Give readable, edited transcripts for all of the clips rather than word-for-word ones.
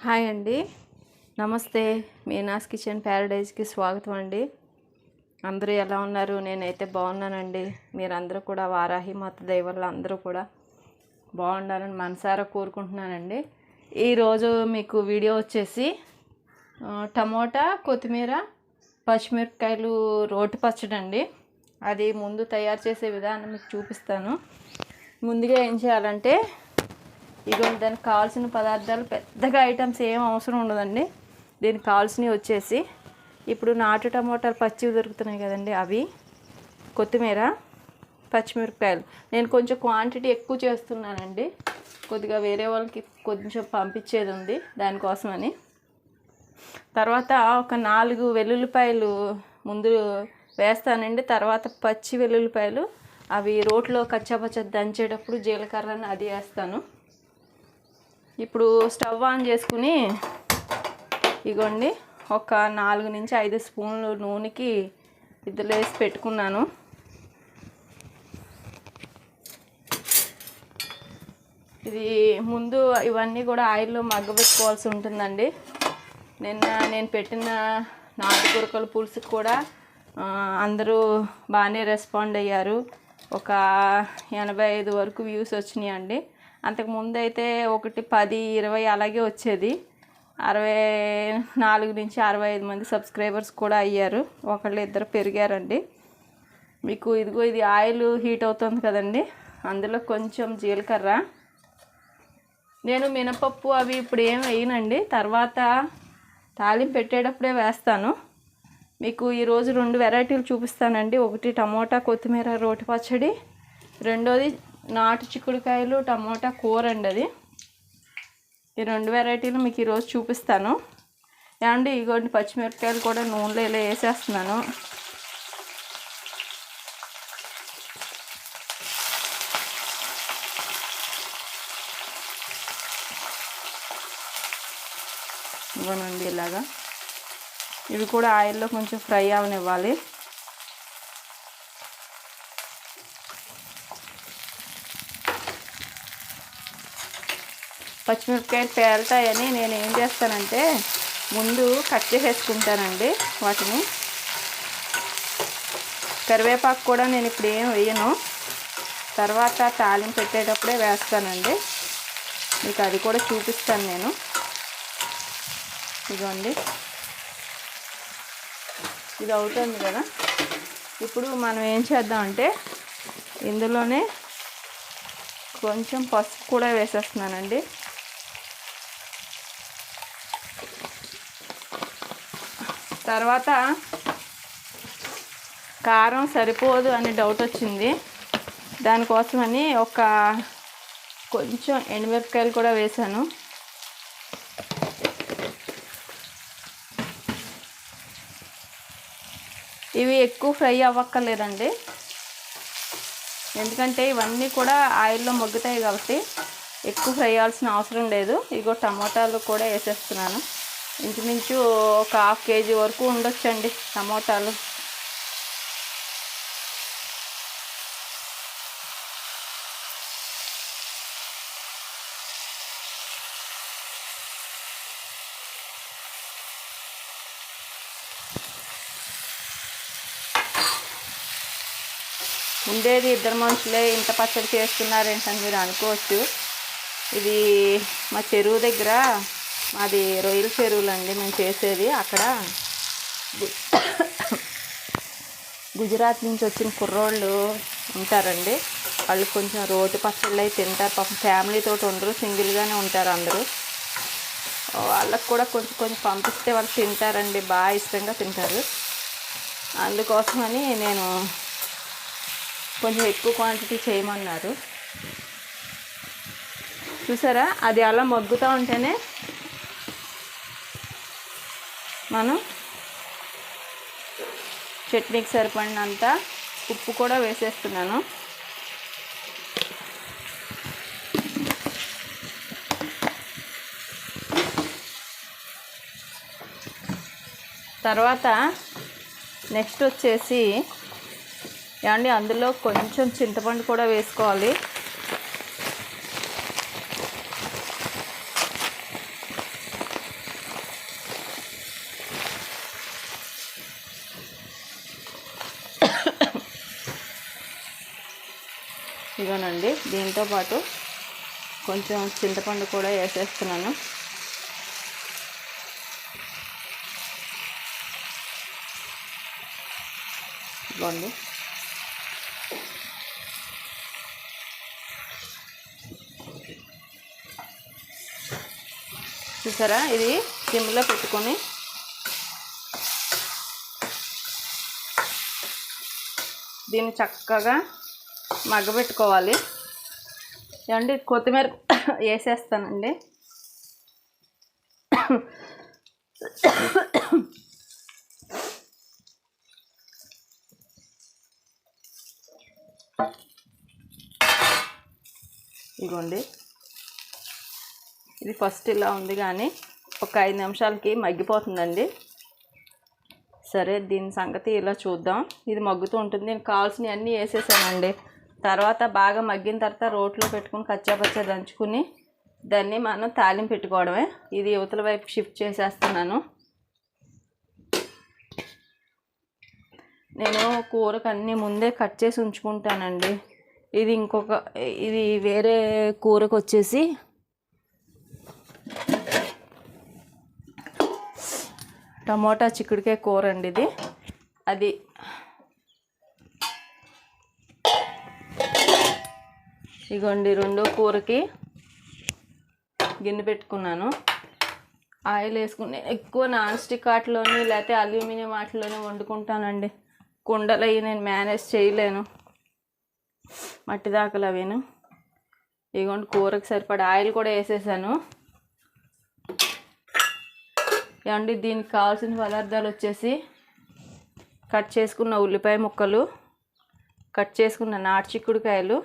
Hi అండి, నమస్తే. Meena's kitchen ప్యారడైజ్కి స్వాగతం అండి. అందరూ ఎలా ఉన్నారు? నేనైతే బాగున్నానండి. మీరందరూ కూడా వారాహి మాత దయ వల్ల అందరూ కూడా బాగుండాలని మనసారా కోరుకుంటున్నానండి. ఈరోజు మీకు వీడియో వచ్చేసి టమోటా, కొత్తిమీర, పచ్చిమిరపకాయలు రోటి పచ్చడి అండి. అది ముందు తయారు చేసే విధానం మీకు చూపిస్తాను. ముందుగా ఏం చేయాలంటే, ఇదిగోండి, దానికి కావాల్సిన పదార్థాలు పెద్దగా ఐటమ్స్ ఏం అవసరం ఉండదండి. దీనికి కావాల్సినవి వచ్చేసి, ఇప్పుడు నాటు టమోటాలు పచ్చివి దొరుకుతున్నాయి కదండి, అవి, కొత్తిమీర, పచ్చిమిరపకాయలు. నేను కొంచెం క్వాంటిటీ ఎక్కువ చేస్తున్నానండి, కొద్దిగా వేరే వాళ్ళకి కొంచెం పంపించేది ఉంది, దానికోసమని. తర్వాత ఒక 4 వెల్లుల్లిపాయలు ముందు వేస్తానండి. తర్వాత పచ్చి వెల్లుల్లిపాయలు, అవి రోట్లో కచ్చాపచ్చ దంచేటప్పుడు జీలకర్రని అది వేస్తాను. ఇప్పుడు స్టవ్ ఆన్ చేసుకుని, ఇగోండి, ఒక 4 నుంచి 5 స్పూన్లు నూనెకి ఇద్దరు వేసి పెట్టుకున్నాను. ఇది ముందు ఇవన్నీ కూడా ఆయిల్లో మగ్గబెట్టుకోవాల్సి ఉంటుందండి. నేను పెట్టిన నాటుకూరకల పులుసుకి కూడా అందరూ బాగానే రెస్పాండ్ అయ్యారు. ఒక 85 వరకు వ్యూస్ వచ్చినాయండి. అంతకుముందు అయితే ఒకటి 10-20 అలాగే వచ్చేది. 64 నుంచి 65 మంది సబ్స్క్రైబర్స్ కూడా అయ్యారు. ఒకళ్ళు ఇద్దరు పెరిగారండి. మీకు ఇదిగో ఇది ఆయిల్ హీట్ అవుతుంది కదండి, అందులో కొంచెం జీలకర్ర, నేను మినపప్పు అవి ఇప్పుడు ఏం వేయనండి, తర్వాత తాలింపు పెట్టేటప్పుడే వేస్తాను. మీకు ఈరోజు 2 వెరైటీలు చూపిస్తానండి. ఒకటి టమోటా కొత్తిమీర రోటి పచ్చడి, రెండోది నాటు చిక్కుడుకాయలు టమోటా కూర అండి. అది ఈ 2 వెరైటీలు మీకు ఈరోజు చూపిస్తాను. ఏమండి, ఇగోండి, పచ్చిమిరపకాయలు కూడా నూనెలో ఇలా వేసేస్తున్నాను. ఇవ్వనండి ఇలాగా. ఇవి కూడా ఆయిల్లో కొంచెం ఫ్రై అవనివ్వాలి. పచ్చిమిరపకాయలు పేలుతాయని నేను ఏం చేస్తానంటే, ముందు కట్ చేసేసుకుంటానండి వాటిని. కరివేపాకు కూడా నేను ఇప్పుడు ఏం వేయను, తర్వాత తాలింపు పెట్టేటప్పుడే వేస్తానండి. మీకు అది కూడా చూపిస్తాను నేను. ఇదిగోండి, ఇది అవుతుంది కదా. ఇప్పుడు మనం ఏం చేద్దామంటే, ఇందులోనే కొంచెం పసుపు కూడా వేసేస్తున్నానండి. తర్వాత కారం సరిపోదు అని డౌట్ వచ్చింది, దానికోసమని ఒక కొంచెం ఎండుమిరపకాయలు కూడా వేసాను. ఇవి ఎక్కువ ఫ్రై అవ్వక్కర్లేదండి, ఎందుకంటే ఇవన్నీ కూడా ఆయిల్లో మగ్గుతాయి కాబట్టి ఎక్కువ ఫ్రై అవ్వాల్సిన అవసరం లేదు. ఇగో టమోటాలు కూడా వేసేస్తున్నాను. ఇంచుమించు ఒక 1/2 కేజీ వరకు ఉండొచ్చండి టమోటాలు. ఉండేది 2 మనుషులే, ఇంత పచ్చడి చేస్తున్నారేంటని మీరు అనుకోవచ్చు. ఇది మా చెరువు దగ్గర, మాది రొయ్యల చెరువులండి మేము చేసేది. అక్కడ గుజరాత్ నుంచి వచ్చిన కుర్రోళ్ళు ఉంటారండి. వాళ్ళు కొంచెం రోటి పచ్చళ్ళు అయి తింటారు. పాపం ఫ్యామిలీతో ఉండరు, సింగిల్గానే ఉంటారు అందరూ. వాళ్ళకు కూడా కొంచెం పంపిస్తే వాళ్ళు తింటారండి, బాగా ఇష్టంగా తింటారు. అందుకోసమని నేను కొంచెం ఎక్కువ క్వాంటిటీ చేయమన్నారు. చూసారా, అది అలా మగ్గుతూ ఉంటేనే మనం చట్నీకి సరిపడినంత ఉప్పు కూడా వేసేస్తున్నాను. తర్వాత నెక్స్ట్ వచ్చేసి, ఏమండి, అందులో కొంచెం చింతపండు కూడా వేసుకోవాలి. ఇగోనండి దీంతో పాటు కొంచెం చింతపండు కూడా వేసేస్తున్నాను. ఇవ్వండి. చూసారా, ఇది సిమ్లో పెట్టుకొని దీన్ని చక్కగా మగ్గబెట్టుకోవాలి. ఏమండి కొత్తిమీర వేసేస్తానండి. ఇదిగోండి, ఇది ఫస్ట్ ఇలా ఉంది కానీ ఒక 5 నిమిషాలకి మగ్గిపోతుందండి. సరే, దీని సంగతి ఇలా చూద్దాం. ఇది మగ్గుతూ ఉంటుంది. నేను కావాల్సినవి అన్నీ వేసేసానండి. తర్వాత బాగా మగ్గిన తర్వాత రోట్లో పెట్టుకుని కచ్చాపచ్చా దంచుకుని దాన్ని మనం తాలింపు పెట్టుకోవడమే. ఇది యువతల వైపు షిఫ్ట్ చేసేస్తున్నాను. నేను కూరకు అన్నీ ముందే కట్ చేసి ఉంచుకుంటానండి. ఇది వేరే కూరకు వచ్చేసి టమోటా చిక్కుడుకాయ కూర అండి. అది ఇగోండి, 2 కూరకి గిన్నె పెట్టుకున్నాను. ఆయిల్ వేసుకుని ఎక్కువ నాన్ స్టిక్ వాటిలోని లేకపోతే అల్యూమినియం వాటిలోనే వండుకుంటానండి. కుండలు అవి నేను మేనేజ్ చేయలేను, మట్టి దాకలు అవేను. ఇగోండి, కూరకు సరిపడా ఆయిల్ కూడా వేసేసాను. ఏమండి దీనికి కావాల్సిన పదార్థాలు వచ్చేసి కట్ చేసుకున్న ఉల్లిపాయ ముక్కలు, కట్ చేసుకున్న నాటు చిక్కుడుకాయలు,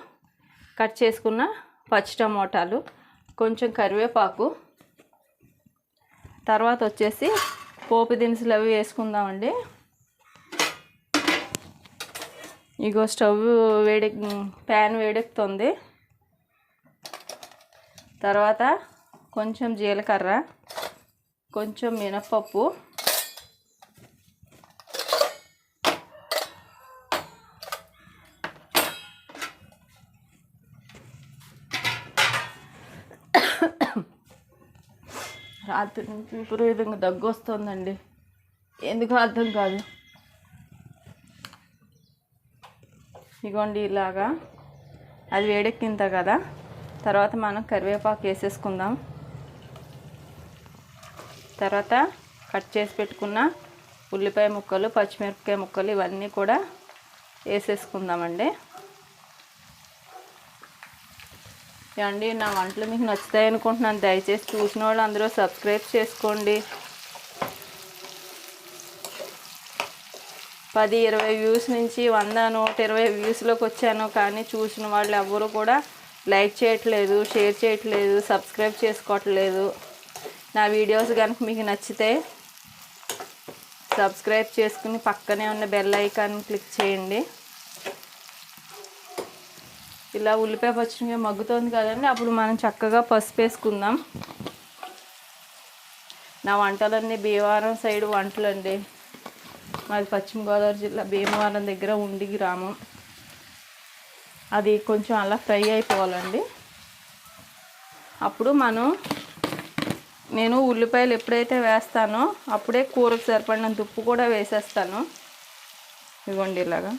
కట్ చేసుకున్న పచ్చి టమోటాలు, కొంచెం కరివేపాకు, తర్వాత వచ్చేసి పోపు దినుసులు అవి వేసుకుందామండి. ఇగో స్టవ్ ప్యాన్ వేడెక్కుతుంది. తర్వాత కొంచెం జీలకర్ర, కొంచెం మినపప్పు, రాత్రి నుంచి విపరీతంగా దగ్గు వస్తుందండి, ఎందుకు అర్థం కాదు. ఇగోండి ఇలాగా అది వేడెక్కింత కదా. తర్వాత మనం కరివేపాకు వేసేసుకుందాం. తర్వాత కట్ చేసి పెట్టుకున్న ఉల్లిపాయ ముక్కలు, పచ్చిమిరపకాయ ముక్కలు ఇవన్నీ కూడా వేసేసుకుందామండి. ఏమండి నా వంటలు మీకు నచ్చుతాయి అనుకుంటున్నాను. దయచేసి చూసిన వాళ్ళు అందరూ సబ్స్క్రైబ్ చేసుకోండి. 10-20 వ్యూస్ నుంచి 100-120 వ్యూస్లోకి వచ్చాను, కానీ చూసిన వాళ్ళు ఎవరు కూడా లైక్ చేయట్లేదు, షేర్ చేయట్లేదు, సబ్స్క్రైబ్ చేసుకోవట్లేదు. నా వీడియోస్ కనుక మీకు నచ్చితే సబ్స్క్రైబ్ చేసుకుని పక్కనే ఉన్న బెల్ ఐకాన్ క్లిక్ చేయండి. ఇలా ఉల్లిపాయ పచ్చిమిరపకాయ మగ్గుతుంది కదండి, అప్పుడు మనం చక్కగా పసుపు వేసుకుందాం. నా వంటలన్నీ భీమవరం సైడ్ వంటలు అండి. మాది పశ్చిమ గోదావరి జిల్లా భీమవరం దగ్గర ఉండి గ్రామం. అది కొంచెం అలా ఫ్రై అయిపోవాలండి. అప్పుడు నేను ఉల్లిపాయలు ఎప్పుడైతే వేస్తానో అప్పుడే కూరకు సరిపడినంత ఉప్పు కూడా వేసేస్తాను. ఇవ్వండి ఇలాగా.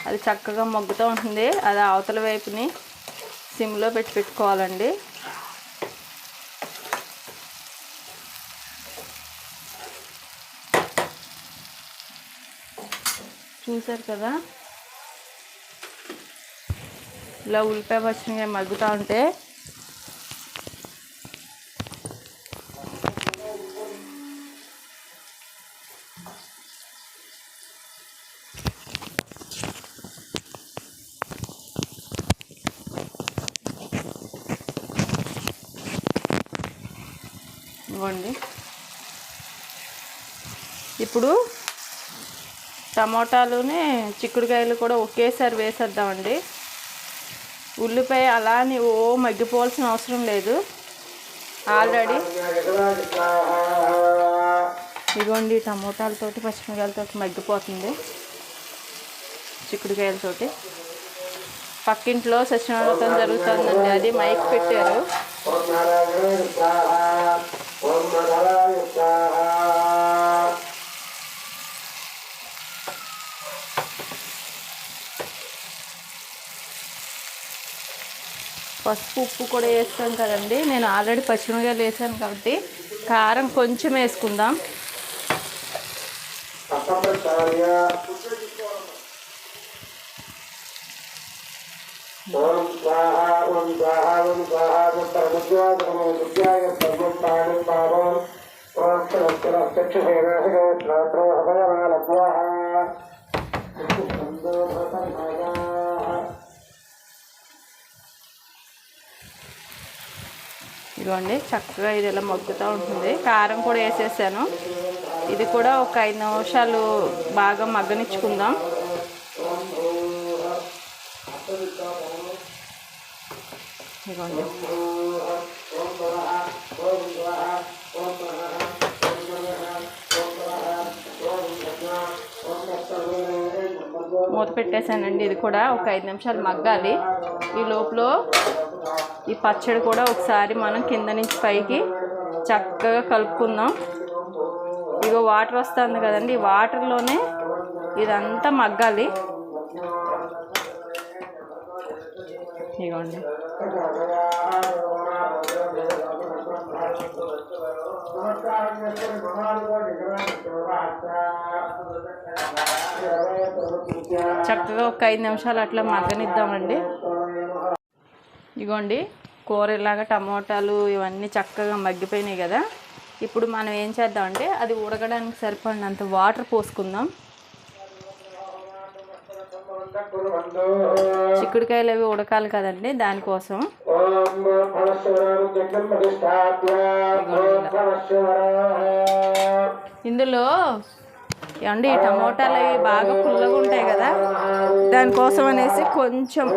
అది చక్కగా మగ్గుతూ ఉంటుంది. అది అవతల వైపుని సిమ్లో పెట్టుకోవాలండి. చూసారు కదా, ఇలా ఉల్లిపాయ పచ్చిమిరపకాయ మగ్గుతూ ఉంటే ఇవ్వండి. ఇప్పుడు టమోటాలుని చిక్కుడుకాయలు కూడా ఒకేసారి వేసేద్దామండి. ఉల్లిపాయ అలా ఓ మగ్గిపోవాల్సిన అవసరం లేదు. ఆల్రెడీ ఇదిగోండి టమోటాలతోటి పచ్చిమిరకాయలతోటి మగ్గిపోతుంది. చిక్కుడుకాయలతోటి పక్కింట్లో సత్యనారాయణ జరుగుతుందండి, అది మైక్ పెట్టారు. పసుపు ఉప్పు కూడా వేస్తాం కదండి. నేను ఆల్రెడీ పచ్చిమిరకాయలు వేసాను కాబట్టి కారం కొంచెం వేసుకుందాం. ఇదిగోండి చక్కగా ఇది ఇలా మగ్గుతూ ఉంటుంది. కారం కూడా వేసేసాను. ఇది కూడా ఒక 5 నిమిషాలు బాగా మగ్గనిచ్చుకుందాం. ఇదిగోండి మూత పెట్టేశానండి. ఇది కూడా ఒక 5 నిమిషాలు మగ్గాలి. ఈ లోపల ఈ పచ్చడి కూడా ఒకసారి మనం కింద నుంచి పైకి చక్కగా కలుపుకుందాం. ఇగో వాటర్ వస్తుంది కదండి, ఈ వాటర్లోనే ఇదంతా మగ్గాలి. ఇదిగోండి చక్కగా ఒక 5 నిమిషాలు అట్లా మగ్గనిద్దామండి. ఇదిగోండి కూర ఇలాగా టమోటాలు ఇవన్నీ చక్కగా మగ్గిపోయినాయి కదా. ఇప్పుడు మనం ఏం చేద్దామంటే అది ఉడకడానికి సరిపడినంత వాటర్ పోసుకుందాం. చిక్కుడుకాయలు అవి ఉడకాలి కదండి, దానికోసం. ఇందులో ఏమండి ఈ టమోటాలు అవి బాగా పుల్లగా ఉంటాయి కదా, దానికోసం అనేసి కొంచెం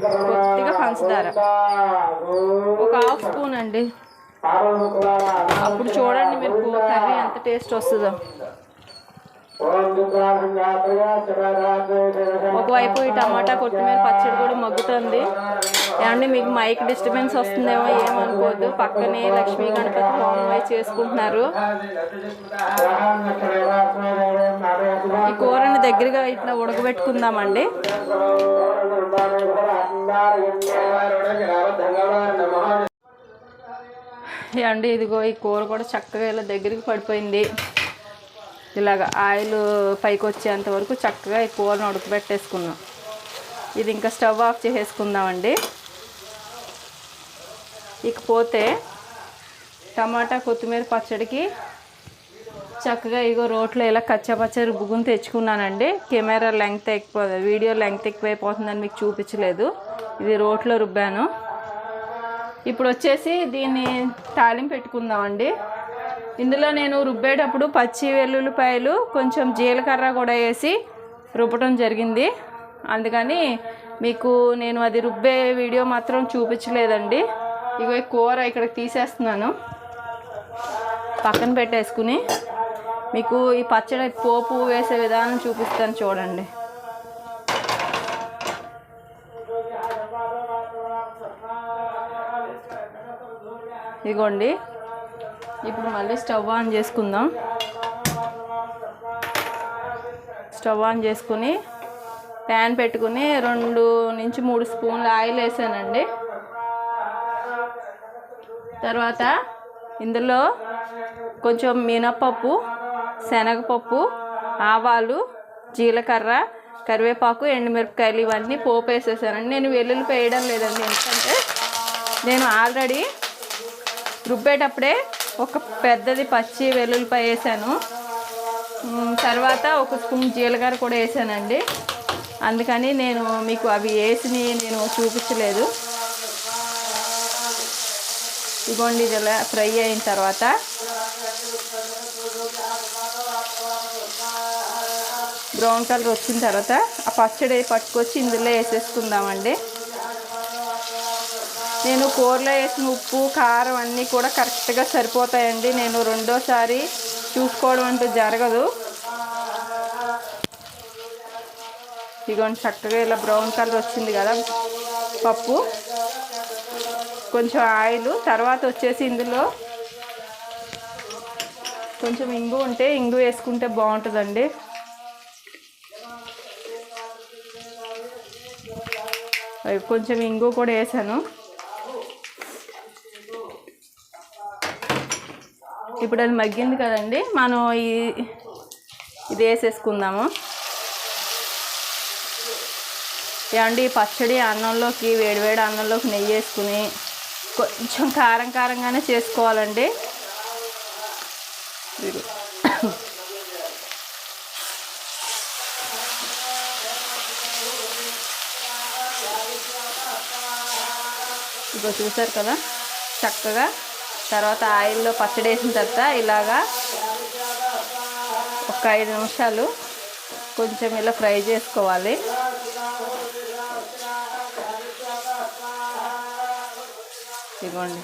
కొద్దిగా పంచదార, ఒక 1/2 స్పూన్ అండి. అప్పుడు చూడండి మీరు కర్రీ ఎంత టేస్ట్ వస్తుందో. ఒకవైపు ఈ టమాటా కొత్తిమీర పచ్చడి కూడా మగ్గుతుంది. ఏమండి మీకు మైక్ డిస్టర్బెన్స్ వస్తుందేమో ఏమనుకోవద్దు, పక్కనే లక్ష్మీ గణపతి హోమం చేసుకుంటున్నారు. ఈ కూరని దగ్గరగా ఇట్లా ఉడకబెట్టుకుందామండి. ఏమండి ఇదిగో ఈ కూర కూడా చక్కగా ఇలా దగ్గరికి పడిపోయింది. ఇలాగ ఆయిల్ పైకి వచ్చేంత వరకు చక్కగా ఈ కూరను ఉడకబెట్టేసుకున్నాం. ఇది ఇంకా స్టవ్ ఆఫ్ చేసేసుకుందామండి. ఇకపోతే టమాటా కొత్తిమీర పచ్చడికి చక్కగా ఇగో రోట్లో ఇలా కచ్చాపచ్చ రుబ్బుకుని తెచ్చుకున్నానండి. కెమెరా లెంగ్త్ ఎక్కువ, వీడియో లెంగ్త్ ఎక్కువైపోతుందని మీకు చూపించలేదు. ఇది రోట్లో రుబ్బాను. ఇప్పుడు వచ్చేసి దీన్ని తాలింపు పెట్టుకుందామండి. ఇందులో నేను రుబ్బేటప్పుడు పచ్చి వెల్లుల్లిపాయలు కొంచెం జీలకర్ర కూడా వేసి రుబ్బటం జరిగింది. అందుకని మీకు నేను అది రుబ్బే వీడియో మాత్రం చూపించలేదండి. ఇగో ఈ కూర ఇక్కడికి తీసేస్తున్నాను, పక్కన పెట్టేసుకుని మీకు ఈ పచ్చడి పోపు వేసే విధానం చూపిస్తాను చూడండి. ఇదిగోండి ఇప్పుడు మళ్ళీ స్టవ్ ఆన్ చేసుకుందాం. స్టవ్ ఆన్ చేసుకుని ప్యాన్ పెట్టుకుని 2 నుంచి 3 స్పూన్లు ఆయిల్ వేసానండి. తర్వాత ఇందులో కొంచెం మినపప్పు, శనగపప్పు, ఆవాలు, జీలకర్ర, కరివేపాకు, ఎండుమిరపకాయలు ఇవన్నీ పోపు వేసేసానండి. నేను వెల్లుల్లి వేయడం లేదండి, ఎందుకంటే నేను ఆల్రెడీ రుబ్బేటప్పుడే ఒక పెద్దది పచ్చి వెల్లుల్లిపాయ వేసాను. తర్వాత 1 స్పూన్ జీలకర్ర కూడా వేసానండి. అందుకని నేను మీకు అవి వేసి నేను చూపించలేదు. ఇదిగోండి ఇది ఇలా ఫ్రై అయిన తర్వాత బ్రౌన్ కలర్ వచ్చిన తర్వాత ఆ పచ్చడి పట్టుకొచ్చి ఇందులో వేసేసుకుందామండి. నేను కూరలో వేసిన ఉప్పు కారం అన్నీ కూడా కరెక్ట్గా సరిపోతాయండి. నేను రెండోసారి చూసుకోవడం అంటూ జరగదు. ఇదిగోండి చక్కగా ఇలా బ్రౌన్ కలర్ వచ్చింది కదా పప్పు. కొంచెం ఆయిల్, తర్వాత వచ్చేసి ఇందులో కొంచెం ఇంగు ఉంటే ఇంగు వేసుకుంటే బాగుంటుందండి. కొంచెం ఇంగు కూడా వేసాను. ఇప్పుడు అది మగ్గింది కదండి, మనం ఇది వేసేసుకుందాము. ఏమండి పచ్చడి అన్నంలోకి, వేడివేడి అన్నంలోకి నెయ్యి వేసుకుని కొంచెం కారం కారంగానే చేసుకోవాలండి. ఇగో చూసారు కదా చక్కగా. తర్వాత ఆయిల్లో పచ్చడి వేసిన తర్వాత ఇలాగా ఒక 5 నిమిషాలు కొంచెం ఇలా ఫ్రై చేసుకోవాలి. ఇదిగోండి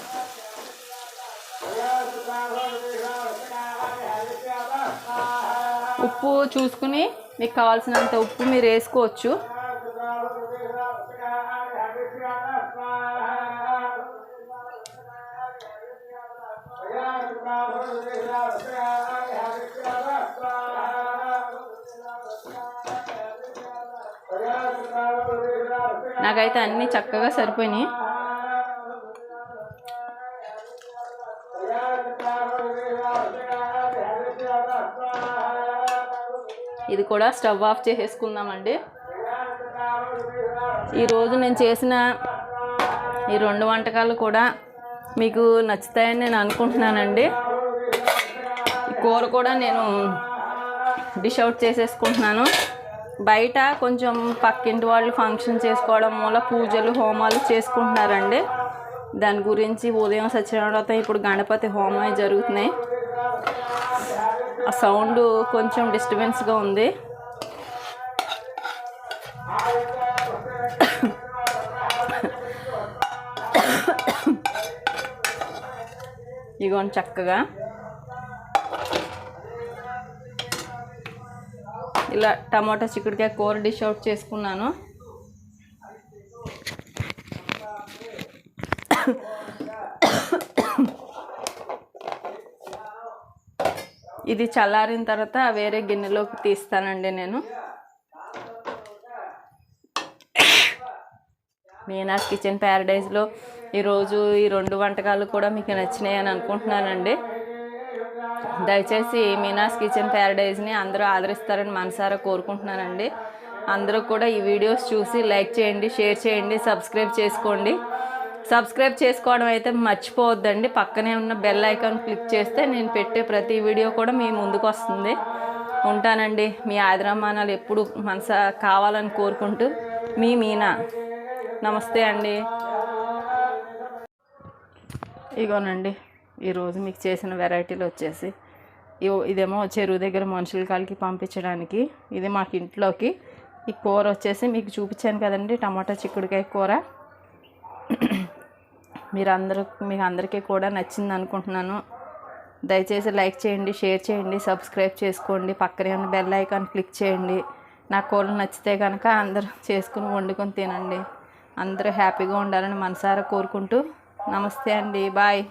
ఉప్పు చూసుకుని మీకు కావాల్సినంత ఉప్పు మీరు వేసుకోవచ్చు. నాకైతే అన్నీ చక్కగా సరిపోయినాయి. ఇది కూడా స్టవ్ ఆఫ్ చేసేసుకుందామండి. ఈరోజు నేను చేసిన ఈ 2 వంటకాలు కూడా మీకు నచ్చుతాయని నేను అనుకుంటున్నానండి. కూర కూడా నేను డిష్ అవుట్ చేసేసుకుంటున్నాను. బయట కొంచెం పక్కింటి వాళ్ళు ఫంక్షన్ చేసుకోవడం వల్ల పూజలు హోమాలు చేసుకుంటున్నారండి. దాని గురించి ఉదయం సత్యనారాయణ, ఇప్పుడు గణపతి హోమం జరుగుతున్నాయి. ఆ సౌండ్ కొంచెం డిస్టర్బెన్స్గా ఉంది. ఇగోండి చక్కగా ఇలా టమాటా చిక్కుడుకాయ కూర డిష్ అవుట్ చేసుకున్నాను. ఇది చల్లారిన తర్వాత వేరే గిన్నెలోకి తీస్తానండి నేను. మీనాస్ కిచెన్ ప్యారడైజ్లో ఈరోజు ఈ 2 వంటకాలు కూడా మీకు నచ్చినాయి అని అనుకుంటున్నానండి. దయచేసి మీనాస్ కిచెన్ ప్యారడైజ్ని అందరూ ఆదరిస్తారని మనసారా కోరుకుంటున్నానండి. అందరూ కూడా ఈ వీడియోస్ చూసి లైక్ చేయండి, షేర్ చేయండి, సబ్స్క్రైబ్ చేసుకోండి. సబ్స్క్రైబ్ చేసుకోవడం అయితే మర్చిపోవద్దండి. పక్కనే ఉన్న బెల్ ఐకాన్ క్లిక్ చేస్తే నేను పెట్టే ప్రతి వీడియో కూడా మీ ముందుకు వస్తుంది. ఉంటానండి. మీ ఆదరామానాలు ఎప్పుడు మనసా కావాలని కోరుకుంటూ మీ మీనా. నమస్తే అండి. ఇగోనండి ఈరోజు మీకు చేసిన వెరైటీలు వచ్చేసి ఇదేమో చెరువు దగ్గర మనుషుల కాలికి పంపించడానికి, ఇది మాకు ఇంట్లోకి. ఈ కూర వచ్చేసి మీకు చూపించాను కదండి, టమాటా చిక్కుడుకాయ కూర. మీకు అందరికీ కూడా నచ్చింది అనుకుంటున్నాను. దయచేసి లైక్ చేయండి, షేర్ చేయండి, సబ్స్క్రైబ్ చేసుకోండి, పక్కనే ఉన్న బెల్ ఐకాన్ క్లిక్ చేయండి. నా కూరలు నచ్చితే కనుక అందరూ చేసుకుని వండుకొని తినండి. అందరూ హ్యాపీగా ఉండాలని మనసారా కోరుకుంటూ నమస్తే అండి. బాయ్.